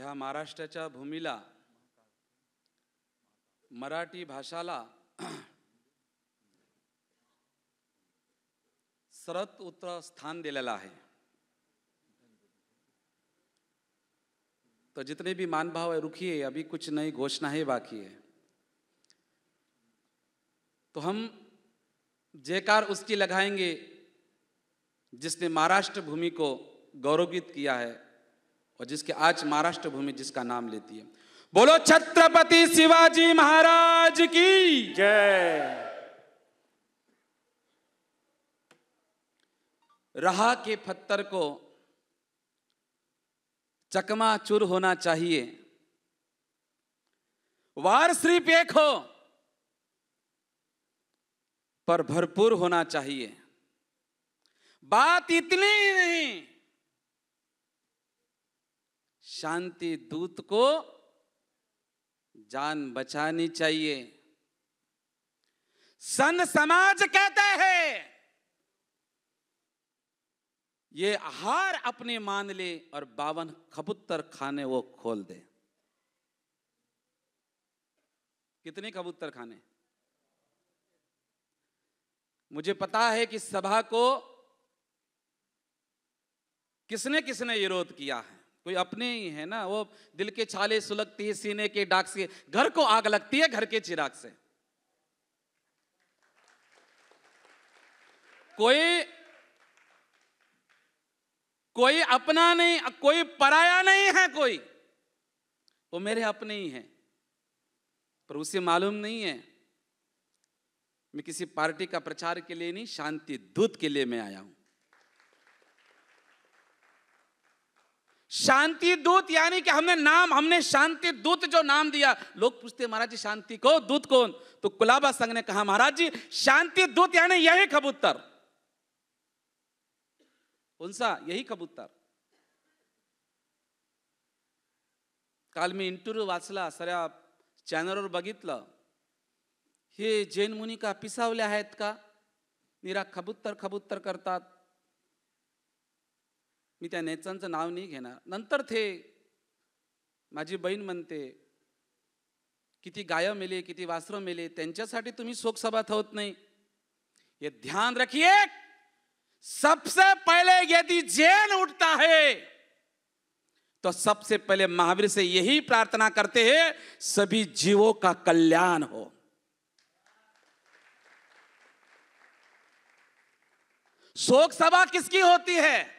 ह्या महाराष्ट्राच्या भूमीला, मराठी भाषाला सर्वोच्च स्थान दिलेला आहे। तो जितने भी मान भाव है रुकिए, अभी कुछ नई घोषणाएं बाकी है। तो हम जयकार उसकी लगाएंगे जिसने महाराष्ट्र भूमि को गौरवित किया है और जिसके आज महाराष्ट्र भूमि जिसका नाम लेती है। बोलो छत्रपति शिवाजी महाराज की जय। रहा के पत्थर को चकमाचूर होना चाहिए, वार सिर्फ एक हो पर भरपूर होना चाहिए। बात इतनी ही नहीं, शांति दूत को जान बचानी चाहिए। सन समाज कहते हैं ये हार अपने मान ले और 52 कबूतर खाने वो खोल दे। कितने कबूतर खाने? मुझे पता है कि सभा को किसने किसने विरोध किया है। कोई अपने ही है ना, वो दिल के छाले सुलगती है सीने के डाक से, घर को आग लगती है घर के चिराग से। कोई अपना नहीं, कोई पराया नहीं है, कोई वो मेरे अपने ही हैं, पर उसे मालूम नहीं है मैं किसी पार्टी का प्रचार के लिए नहीं, शांति दूत के लिए मैं आया हूं। शांति दूत यानी कि हमने शांति दूत जो नाम दिया। लोग पूछते महाराज जी शांति को दूत कौन? तो कुलाबा संघ ने कहा महाराज जी शांति दूत यानी यही कबूतर। कौन सा? यही कबूतर। काल मी इंटरव्ह्यू वाचला, सगळ्या चॅनलवर बघितलं, हे जैन मुनी का पिसावले आहेत का? निरा कबूतर कबूतर करतात। मी त्या नेत्यांचं नाव नाही घेणार। नंतर थे माझी बहीण म्हणते किती गाय मेले, किती वासरं मेले, त्यांच्यासाठी तुम्ही शोकसभा ठेवत नाही। ये ध्यान रखिए, सबसे पहले यदि जैन उठता है तो सबसे पहले महावीर से यही प्रार्थना करते हैं सभी जीवों का कल्याण हो। शोक सभा किसकी होती है?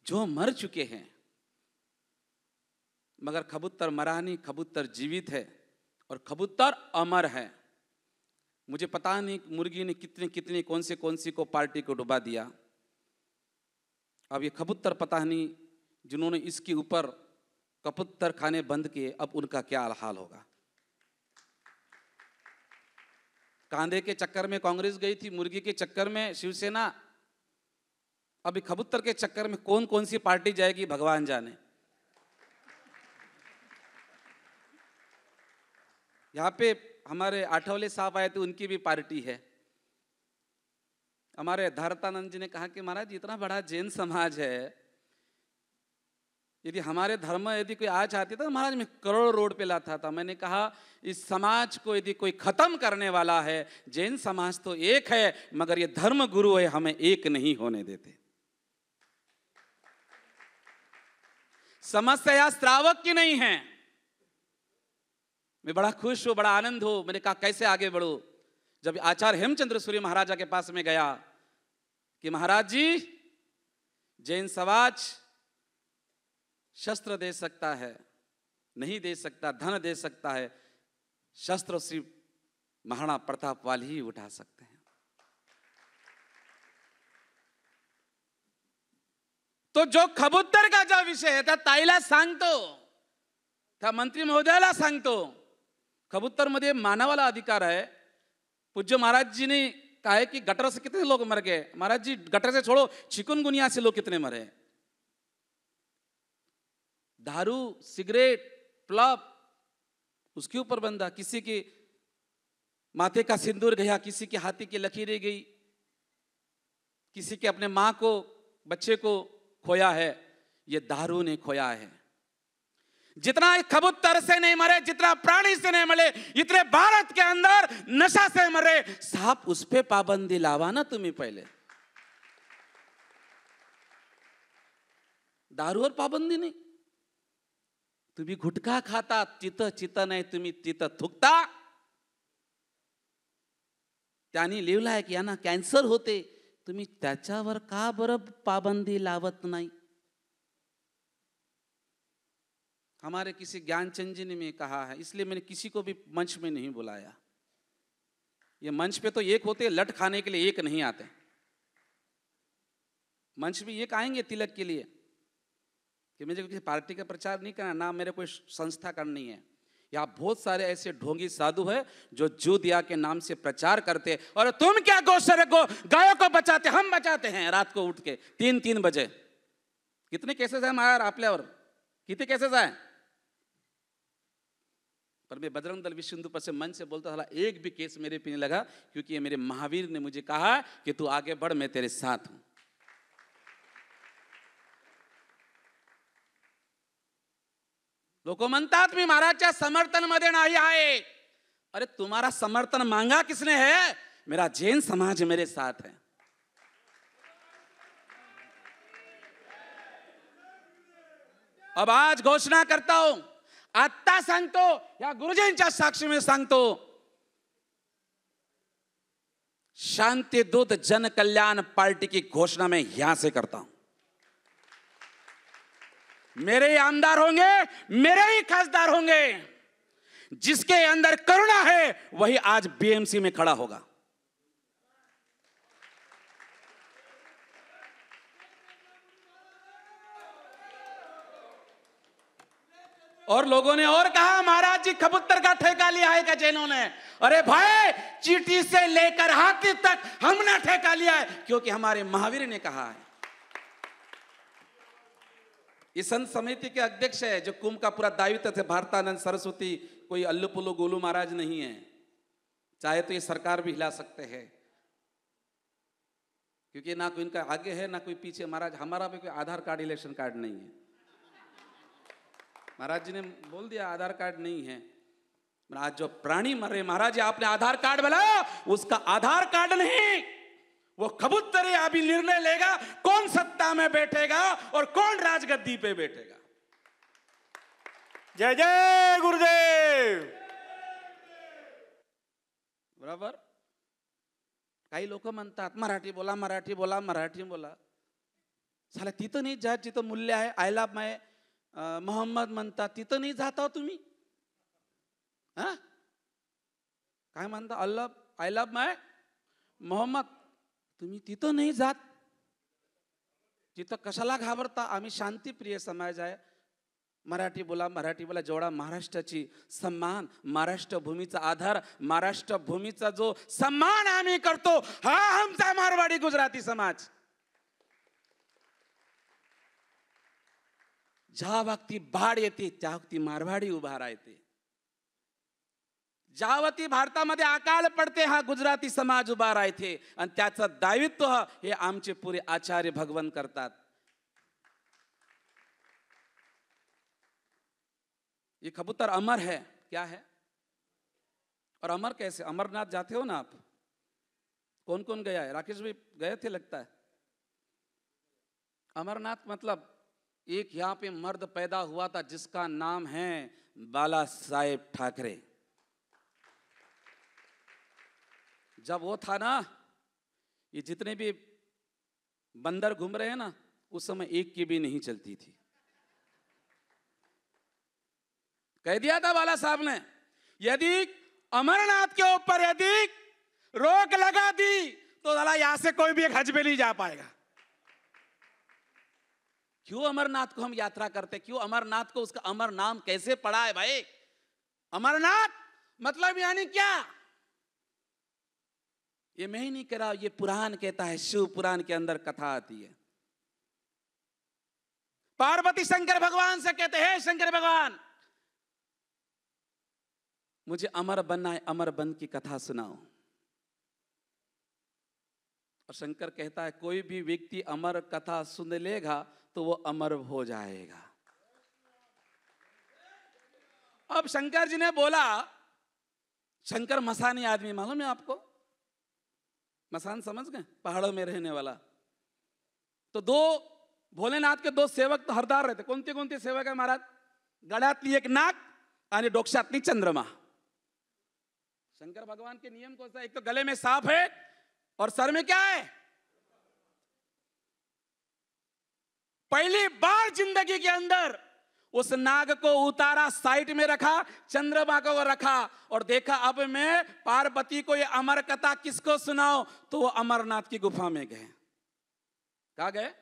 जो मर चुके हैं। मगर कबूतर मरा नहीं, कबूतर जीवित है और कबूतर अमर है। मुझे पता नहीं मुर्गी ने कितने कितने कौन सी को पार्टी को डुबा दिया। अब ये कबूतर पता नहीं जिन्होंने इसके ऊपर कबूतर खाने बंद किए, अब उनका क्या हाल होगा। कांधे के चक्कर में कांग्रेस गई थी, मुर्गी के चक्कर में शिवसेना, अभी कबूतर के चक्कर में कौन सी पार्टी जाएगी भगवान जाने। यहां पे हमारे आठवले साहब आए थे, उनकी भी पार्टी है। हमारे धरतानंद जी ने कहा कि महाराज इतना बड़ा जैन समाज है, यदि हमारे धर्म यदि कोई आ चाहती तो महाराज मैं करोड़ रोड पे लाता था। मैंने कहा इस समाज को यदि कोई खत्म करने वाला है, जैन समाज तो एक है मगर ये धर्म गुरु है, हमें एक नहीं होने देते। समस्या श्रावक की नहीं है। मैं बड़ा खुश हूं, बड़ा आनंद हो। मैंने कहा कैसे आगे बढ़ो। जब आचार्य हेमचंद्र सूर्य महाराजा के पास में गया कि महाराज जी जैन समाज शस्त्र दे सकता है, नहीं दे सकता, धन दे सकता है, शस्त्र सिर्फ महाराणा प्रताप वाले ही उठा सकते हैं। तो जो कबूतर का जो विषय है त्या ताईला सांगतो, त्या मंत्री महोदयाला सांगतो, कबूतर मध्ये मानवाला अधिकार है। पूज्य महाराज जी ने कहा है कि गटर से कितने लोग मर गए। महाराज जी गटर से छोड़ो, चिकनगुनिया से लोग कितने मरे। दारू, सिगरेट, प्लब, उसके ऊपर बंदा, किसी के माथे का सिंदूर गया, किसी के हाथी की लकीरें गई, किसी के अपने माँ को, बच्चे को खोया है। ये दारू ने खोया है। जितना कबूतर से नहीं मरे, जितना प्राणी से नहीं मरे, इतने भारत के अंदर नशा से मरे। साहब उस पे पाबंदी लावा ना तुम्ही पहले। दारूवर पाबंदी नाही, तुम्ही गुटखा खाता तिथं चितं नाही, तुम्ही तिथं थुकता। त्यांनी लिहिलंय की यांना कॅन्सर होते, तुम्ही त्याच्यावर का बरं पाबंदी लावत नाही? हमारे किसी ज्ञानचंद जी ने में कहा है, इसलिए मैंने किसी को भी मंच में नहीं बुलाया। ये मंच पे तो एक होते, लट खाने के लिए एक नहीं आते। मंच भी एक आएंगे तिलक के लिए कि मुझे किसी पार्टी का प्रचार नहीं करना, ना मेरे कोई संस्था करनी है। यहाँ बहुत सारे ऐसे ढोंगी साधु है जो जूदिया के नाम से प्रचार करते, और तुम क्या गौशरे को गायों को बचाते, हम बचाते हैं रात को उठ के 3-3 बजे। कितने केसेस है मायार आपल्यावर, कितने केसेस है? पर मैं बजरंग दल विश्व हिंदू पर से मन से बोलता था, एक भी केस मेरे पे नहीं लगा, क्योंकि ये मेरे महावीर ने मुझे कहा कि तू आगे बढ़, मैं तेरे साथ हूं। लोक म्हणतात मी महाराजच्या समर्थन मध्ये नाही आहे। अरे तुम्हारा समर्थन मांगा किसने है? मेरा जैन समाज मेरे साथ है। अब आज घोषणा करता हूं, आत्ता सांगतो, या गुरुजींच्या साक्षी में सांगतो, शांति दूत जन कल्याण पार्टी की घोषणा मैं यहां से करता हूं। मेरे ही आमदार होंगे, मेरे ही खासदार होंगे। जिसके अंदर करुणा है वही आज बीएमसी में खड़ा होगा। और लोगों ने और कहा, महाराज जी कबूतर का ठेका लिया है क्या जैनों ने? अरे भाई, चींटी से लेकर हाथी तक हमने ठेका लिया है, क्योंकि हमारे महावीर ने कहा है। ये संत समिति के अध्यक्ष है, जो कुंभ का पूरा दायित्व थे, भारतानंद सरस्वती, कोई अल्लू पुल्लू गोलू महाराज नहीं है। चाहे तो ये सरकार भी हिला सकते हैं, क्योंकि ना कोई इनका आगे है ना कोई पीछे। महाराज हमारा भी कोई आधार कार्ड इलेक्शन कार्ड नहीं है। महाराज जी ने बोल दिया आधार कार्ड नहीं है। आज जो प्राणी मर रहे, महाराज जी आपने आधार कार्ड बनाया, उसका आधार कार्ड नहीं, वो कबूतर अभी निर्णय लेगा कौन सत्ता में बैठेगा और कौन राजगद्दी पे बैठेगा। जय जय गुरुदेव। बरोबर। काही लोक म्हणतात मराठी बोला, मराठी बोला, मराठी बोला। साला तिथं नाही जात जिथं मूल्य आहे। आय लव्ह माय मोहम्मद म्हणतात, तिथं नाही जाता तुम्ही? हा काय म्हणता? अल्लाह आय लव्ह माय मोहम्मद, तुम्ही तिथं नाही जात, तिथं कशाला घाबरता? आम्ही शांतिप्रिय समाज आहे। मराठी बोला, मराठी बोला। जेवढा महाराष्ट्राची सम्मान, महाराष्ट्र भूमीचा आधार, महाराष्ट्र भूमीचा जो सम्मान आम्ही करतो, हा आमचा मारवाडी गुजराती समाज। ज्या वक्ती बाढ येते त्या वक्ती मारवाडी उभा राहते। ज्यावती भारतामध्ये अकाल पडते हा गुजराती समाज उभा राहते, आणि त्याचं दायित्व हे आमचे पुरे आचार्य भगवन करतात। ये कबूतर अमर है, क्या है? और अमर कैसे? अमरनाथ जाते हो ना आप? कौन कौन गया है? राकेश भाई गए थे लगता है। अमरनाथ मतलब एक यहाँ पे मर्द पैदा हुआ था जिसका नाम है बाला साहेब ठाकरे। जब वो था ना, ये जितने भी बंदर घूम रहे हैं ना, उस समय एक की भी नहीं चलती थी। कह दिया था बाला साहब ने, यदि अमरनाथ के ऊपर यदि रोक लगा दी तो साला यहां से कोई भी एक हज पे नहीं जा पाएगा। क्यों अमरनाथ को हम यात्रा करते? क्यों अमरनाथ को उसका अमर नाम कैसे पड़ा है भाई? अमरनाथ मतलब यानी क्या? ये मैं ही नहीं कह रहा, ये पुराण कहता है। शिव पुराण के अंदर कथा आती है। पार्वती शंकर भगवान से कहते हैं, शंकर भगवान मुझे अमर बनना है, अमर बन की कथा सुनाओ। और शंकर कहता है कोई भी व्यक्ति अमर कथा सुन लेगा तो वो अमर हो जाएगा। अब शंकर जी ने बोला, शंकर मसानी आदमी, मालूम है आपको? मसान समझ गए, पहाड़ों में रहने वाला। तो दो भोलेनाथ के दो सेवक तो हरदार रहते। कोणते कोणते सेवक आहे महाराज? गळ्यातली एक नाक आणि डोक्यातली चंद्रमा। शंकर भगवान के नियम कौन सा? एक तो गले में सांप है और सर में क्या है? पहली बार जिंदगी के अंदर उस नाग को उतारा, साइड में रखा, चंद्रमा को रखा और देखा अब मैं पार्वती को ये अमर कथा किसको सुनाओ? तो वो अमरनाथ की गुफा में गए। कहा गए?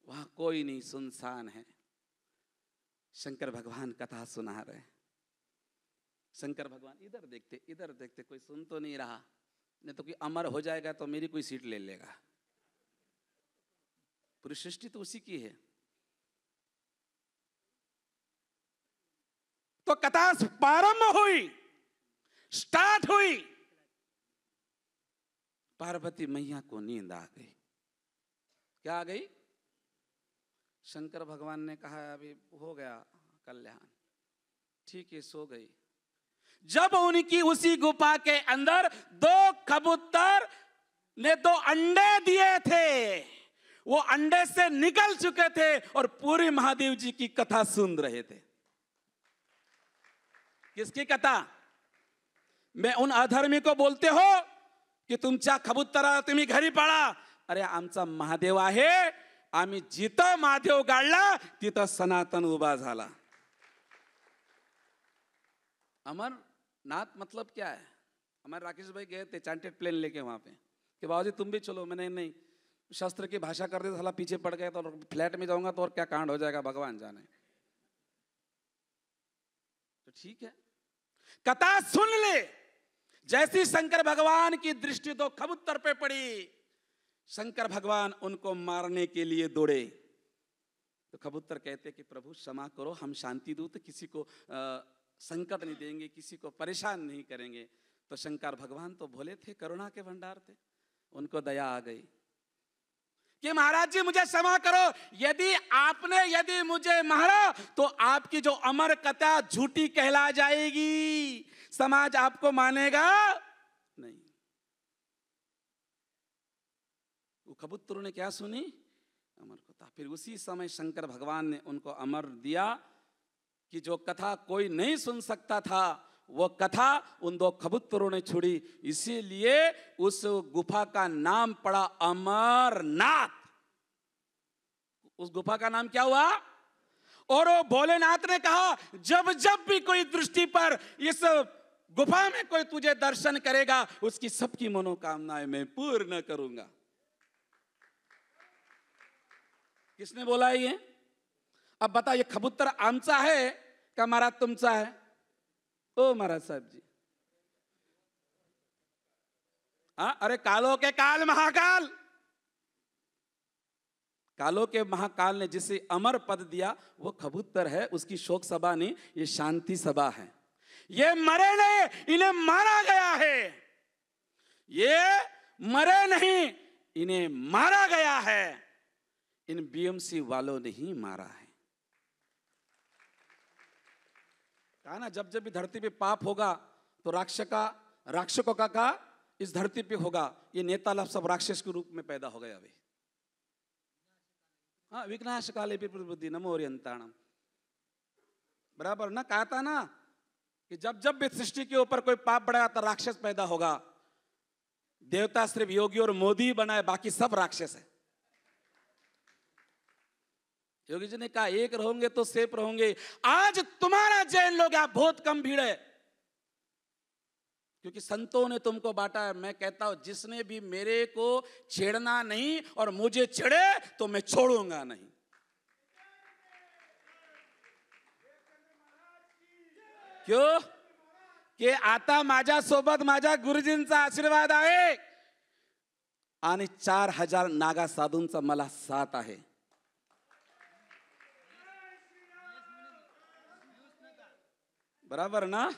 वहां कोई नहीं, सुनसान है। शंकर भगवान कथा सुना रहे। शंकर भगवान इधर देखते इधर देखते, कोई सुन तो नहीं रहा, नहीं तो कोई अमर हो जाएगा तो मेरी कोई सीट ले लेगा। पूरी सृष्टि तो उसी की है। तो कथा प्रारंभ हुई, स्टार्ट हुई। पार्वती मैया को नींद आ गई। क्या आ गई? शंकर भगवान ने कहा अभी हो गया कल्याण, ठीक है, सो गई। जब उनकी उसी गुफा के अंदर दो कबूतर ने दो अंडे दिए थे, वो अंडे से निकल चुके थे और पूरी महादेव जी की कथा सुन रहे थे। किसकी कथा? मैं उन अधर्मी को बोलते हो की तुमच्या कबुतरा तुम्ही घरी पाळा। अरे आमचा महादेव आहे, आम्ही जिथं महादेव गाडला तिथं सनातन उभा झाला। अमरनाथ मतलब क्या है? हमारे राकेश भाई गए थे चार्टेड प्लेन लेके वहां पे कि बाबूजी तुम भी चलो। मैंने नहीं, शास्त्र की भाषा कर दी, साला पीछे पड़ गए तो फ्लैट में जाऊंगा तो और क्या कांड हो जाएगा भगवान जाने। तो ठीक है, कथा सुन ले। जैसी शंकर भगवान की दृष्टि तो कबूतर पे पड़ी, शंकर भगवान उनको मारने के लिए दौड़े। तो कबूतर कहते कि प्रभु क्षमा करो, हम शांति दूत, किसी को संकट नहीं देंगे, किसी को परेशान नहीं करेंगे। तो शंकर भगवान तो भोले थे, करुणा के भंडार थे, उनको दया आ गई कि महाराज जी मुझे क्षमा करो, यदि मुझे मारा तो आपकी जो अमर कथा झूठी कहला जाएगी, समाज आपको मानेगा नहीं। वो कबूतरों ने क्या सुनी? अमर कथा। फिर उसी समय शंकर भगवान ने उनको अमर दिया कि जो कथा कोई नहीं सुन सकता था, वो कथा उन दो कबूतरों ने छोड़ी। इसीलिए उस गुफा का नाम पड़ा अमरनाथ। उस गुफा का नाम क्या हुआ? और वो भोलेनाथ ने कहा जब जब भी कोई दृष्टि पर इस गुफा में कोई तुझे दर्शन करेगा, उसकी सबकी मनोकामनाएं मैं पूर्ण करूंगा। किसने बोला ये? अब बता, ये कबूतर आमचा है का महाराज तुमचा है? ओ महाराज साहब जी, अरे कालों के काल महाकाल, कालों के महाकाल ने जिसे अमर पद दिया वो कबूतर है। उसकी शोक सभा नहीं, ये शांति सभा है। ये मरे नहीं, इन्हें मारा गया है। ये मरे नहीं, इन्हें मारा गया है। इन बीएमसी वालों ने ही मारा है। कहा ना, जब जब भी धरती पे पाप होगा तो राक्षकों का इस धरती पे होगा। ये नेता लोग सब राक्षस के रूप में पैदा हो गए अभी। हाँ, विघ्नाश काले बुद्धि नमो ओरियंताणम, बराबर ना? कहा था ना कि जब जब भी सृष्टि के ऊपर कोई पाप बढ़ाया तो राक्षस पैदा होगा। देवता सिर्फ योगी और मोदी बनाए, बाकी सब राक्षस है। योगी जी ने कहा एक रहोगे तो सेफ रहोगे। आज तुम्हारा जैन लोग यहाँ बहुत कम भीड़ है, क्योंकि संतों ने तुमको बांटा है। मैं कहता हूं जिसने भी मेरे को छेड़ना नहीं और मुझे छेड़े तो मैं छोड़ूंगा नहीं। क्यों? कि आता माझ्या सोबत माझ्या गुरुजींचा आशीर्वाद आहे आणि 4000 नागा साधूंचा मला साथ आहे। बराबर ना?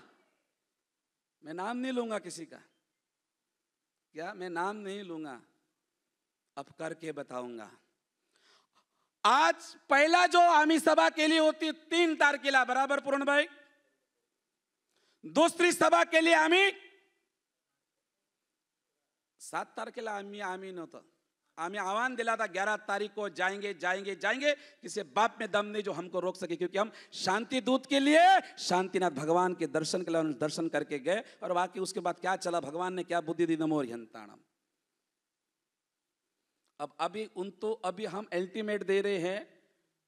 मैं नाम नहीं लूंगा किसी का। क्या? मैं नाम नहीं लूंगा, अब करके बताऊंगा। आज पहिला जो आम्ही सभा केली होती 3 तारखेला, बराबर पूर्णभाई? दुसरी सभा केली आम्ही 7 तारखेला. आम्ही नव्हतं, आम्ही आह्वान दिला था 11 तारीख को जाएंगे जाएंगे जाएंगे. किसी बाप में दम नहीं जो हमको रोक सके, क्योंकि हम शांति दूत के लिए शांतिनाथ भगवान के दर्शन के लिए दर्शन करके गए. और बाकी उसके बाद क्या चला, भगवान ने क्या बुद्धि दी, नमो हरिहंताणम. अब अभी हम अल्टीमेट दे रहे हैं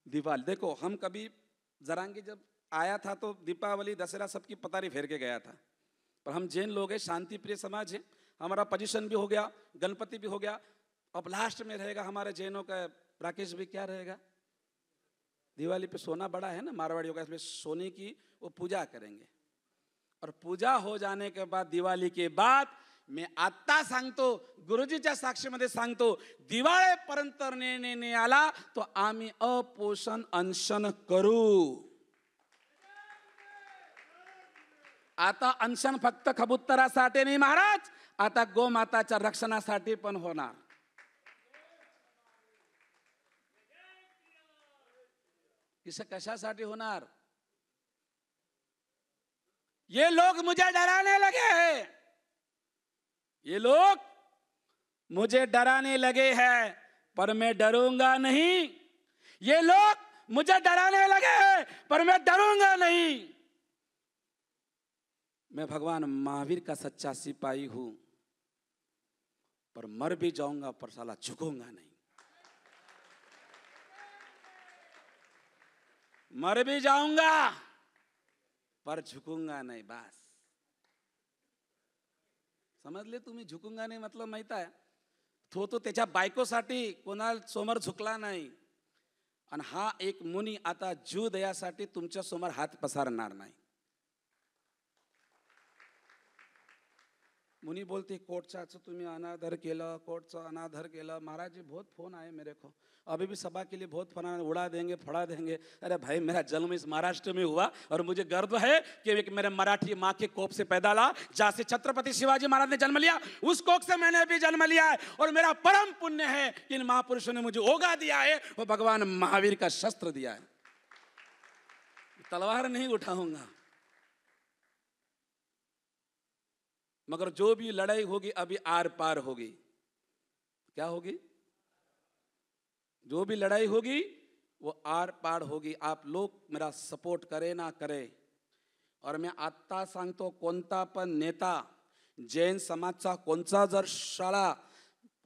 दीवाली. देखो, हम कभी जरांगे जब आया था तो दीपावली दशहरा सबकी पतारी फेर के गया था, पर हम जैन लोग हैं, शांति प्रिय समाज है, हमारा पोजीशन भी हो गया, गणपति भी हो गया. अब लास्ट में रहेगा हमारे जैनों का, राकेश भी क्या रहेगा, दिवाली पे सोना बड़ा है ना मारवाड़ियों का, इसमें सोने की वो पूजा करेंगे. और पूजा हो जाने के बाद दिवाली के बाद मी आता सांगतो, गुरुजीच्या साक्षीमध्ये सांगतो, दिवाळीपर्यंत निर्णय आला तो आम्ही अपोषण अनशन करू. आता अनशन फक्त कबुतरासाठी नाही महाराज, आता गोमाताच्या रक्षणासाठी पण होणार. इसे कशासाठी होणार? ये लोग मुझे डराने लगे हैं, ये लोग मुझे डराने लगे हैं, पर मैं डरूंगा नहीं. ये लोग मुझे डराने लगे हैं, पर मैं डरूंगा नहीं. मैं भगवान महावीर का सच्चा सिपाही हूं, पर मर भी जाऊंगा पर साला झुकूंगा नहीं. मर भी जाऊंगा पर झुकूंगा नहीं. बस समजले तुम्ही? झुकूंगा नाही मतलब माहित आहे, तो त्याच्या बायकोसाठी कोणाला समोर झुकला नाही. आणि हा एक मुनी आता जीव दयासाठी तुमच्या समोर हात पसारणार नाही. मुनी बोलते कोर्टचा तुम्ही अनादर केलं, कोर्टचा अनादर केलं. महाराज जी बहुत फोन आए मेरे को, अभी भी सभा के लिए बहुत फोन आए, उड़ा देंगे फड़ा देंगे. अरे भाई, मेरा जन्म इस महाराष्ट्र में हुआ और मुझे गर्व है कि एक मेरे मराठी माँ के कोख से पैदा ला, जहाँ से छत्रपति शिवाजी महाराज ने जन्म लिया, उस कोख से मैंने भी जन्म लिया है. और मेरा परम पुण्य है कि इन महापुरुषों ने मुझे ओगा दिया है, वो भगवान महावीर का शस्त्र दिया है. तलवार नहीं उठाऊंगा, मगर जो भी लड़ाई होगी अभी आर पार होगी. क्या होगी? जो भी लड़ाई होगी वो आर पार होगी. आप लोग मेरा सपोर्ट करे ना करे. और मैं आता सांगतो, कोणता पण नेता, जैन समाजचा कोणचा जर शाळा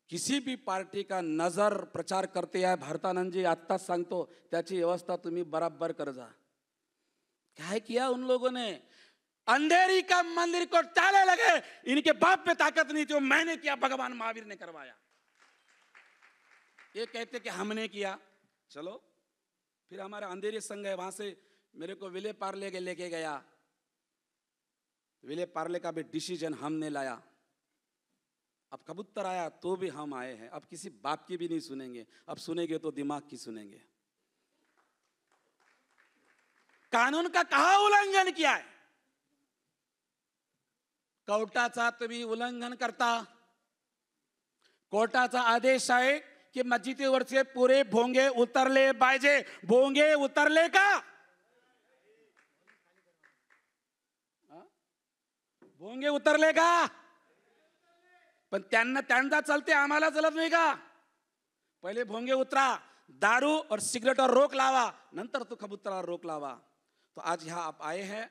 किसी भी पार्टी का नजर प्रचार करते आहे भारतानंद जी, आता सांगतो त्याची व्यवस्था तुम्ही बराबर कर जा. क्या किया उन लोगों ने? अंधेरी का मंदिर को टाले लगे. इनके बाप पे ताकत नहीं थी, वो मैंने किया, भगवान महावीर ने करवाया. ये कहते कि हमने किया. चलो, फिर हमारे अंधेरी संघ है, वहां से मेरे को विले पार्ले के लेके गया. विले पार्ले का भी डिसीजन हमने लाया. अब कबूतर आया तो भी हम आए हैं. अब किसी बाप की भी नहीं सुनेंगे, अब सुनेंगे तो दिमाग की सुनेंगे. कानून का कहा उल्लंघन किया है? कोर्टाचा तुम्ही उल्लंघन करता. कोर्टाचा आदेश आहे की मस्जिदीवरचे पुरे भोंगे उतरले पाहिजे. भोंगे उतरले का? भोंगे उतरले का? पण त्यांना चलते, आम्हाला चलत नाही का? पहिले भोंगे उतरा, दारू और सिगरेट और रोक लावा, नंतर तो कबूतरावर रोक लावा. तो आज यहाँ आप आए हैं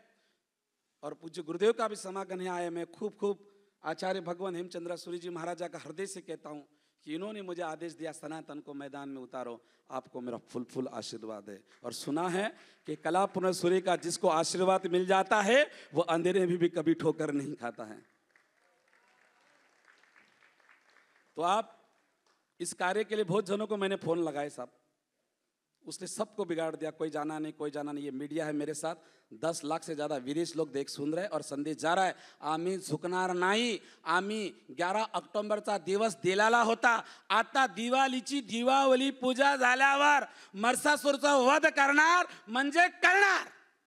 और पूज्य गुरुदेव का भी समागम है आए. मैं खूब आचार्य भगवान हेमचंद्र सूरी जी महाराजा का हृदय से कहता हूँ कि इन्होंने मुझे आदेश दिया सनातन को मैदान में उतारो. आपको मेरा फुल आशीर्वाद है. और सुना है कि कलापुर सूर्य का जिसको आशीर्वाद मिल जाता है वो अंधेरे में भी कभी ठोकर नहीं खाता है. तो आप इस कार्य के लिए बहुत जनों को मैंने फोन लगाए साहब, उसने सबको बिगाड़ दिया. कोई जाना नहीं, कोई जाना नहीं. ये मीडिया है मेरे साथ, 10 लाख से ज्यादा विदेश लोग देख सुन रहे और संदेश जा रहा है. आम्ही झुकणार नाही. आम्ही 11 ऑक्टोबरचा दिवस दिलेला होता. आता दिवाळीची दिवावली पूजा झाल्यावर मर्सासूरचा वध करणार म्हणजे करणार.